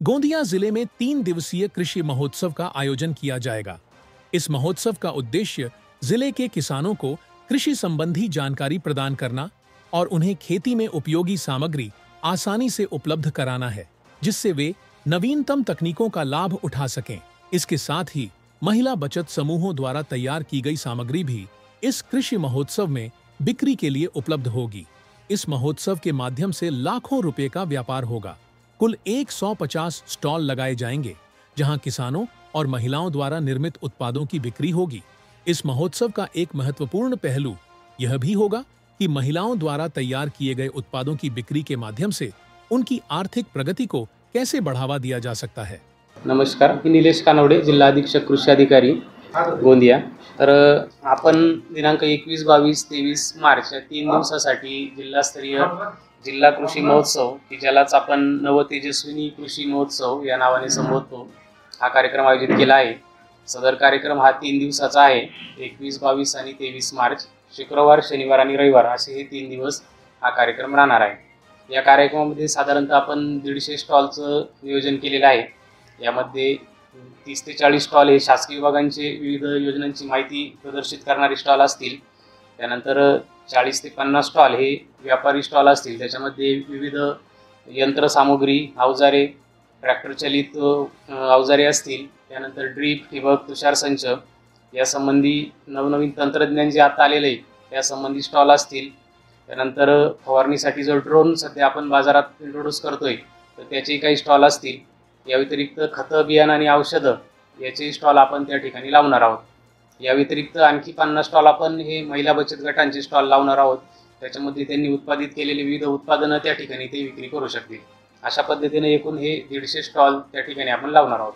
गोंदिया जिले में 3 दिवसीय कृषि महोत्सव का आयोजन किया जाएगा। इस महोत्सव का उद्देश्य जिले के किसानों को कृषि संबंधी जानकारी प्रदान करना और उन्हें खेती में उपयोगी सामग्री आसानी से उपलब्ध कराना है, जिससे वे नवीनतम तकनीकों का लाभ उठा सकें। इसके साथ ही महिला बचत समूहों द्वारा तैयार की गई सामग्री भी इस कृषि महोत्सव में बिक्री के लिए उपलब्ध होगी। इस महोत्सव के माध्यम से लाखों रुपए का व्यापार होगा। कुल 150 स्टॉल लगाए जाएंगे, जहां किसानों और महिलाओं द्वारा निर्मित उत्पादों की बिक्री होगी। इस महोत्सव का एक महत्वपूर्ण पहलू यह भी होगा कि महिलाओं द्वारा तैयार किए गए उत्पादों की बिक्री के माध्यम से उनकी आर्थिक प्रगति को कैसे बढ़ावा दिया जा सकता है। नमस्कार, मी निलेश कानवडे, जिल्हा अधीक्षक कृषी अधिकारी गोंदिया। तर आपण दिनांक 21, 22, 23 मार्च या 3 दिवसासाठी जिल्हास्तरीय जिल्हा कृषी महोत्सव, की ज्यालाच आपण नवतेजस्विनी कृषी महोत्सव या नावाने संबोधतो, हा कार्यक्रम आयोजित केला आहे। सदर कार्यक्रम हा 3 दिवसाचा आहे। 21, 22 आणि 23 मार्च, शुक्रवार, शनिवार आणि रविवार असे हे 3 दिवस हा कार्यक्रम राहणार आहे। या कार्यक्रमामध्ये साधारणतः आपण 150 स्टॉलचं नियोजन केलेलं आहे। यामध्ये 30 ते 40 स्टॉल हे शासकीय विभागांचे विविध योजनांची माहिती प्रदर्शित करणारे स्टॉल असतील। त्यानंतर 40 ते 50 स्टॉल हे व्यापारी स्टॉल असतील। त्याच्यामध्ये विविध यंत्रसामुग्री, अवजारे, ट्रॅक्टर चालित अवजारे असतील। त्यानंतर ड्रीप, ठिबक, तुषार संच यासंबंधी नवनवीन तंत्रज्ञान जे आता आलेले आहे त्यासंबंधी स्टॉल असतील। त्यानंतर फवारणीसाठी जो ड्रोन सध्या आपण बाजारात इंट्रोड्यूस करतोय तर त्याचे काही स्टॉल असतील। या व्यतिरिक्त खतं, बियाणं आणि औषधं याचे स्टॉल आपण त्या ठिकाणी लावणार आहोत। या व्यतिरिक्त आणखी 50 स्टॉल आपण हे महिला बचत गटांचे स्टॉल लावणार आहोत। त्याच्यामध्ये त्यांनी उत्पादित केलेले विविध उत्पादनं त्या ठिकाणी ते विक्री करू शकतील। अशा पद्धतीने एकूण हे 150 स्टॉल त्या ठिकाणी आपण लावणार आहोत।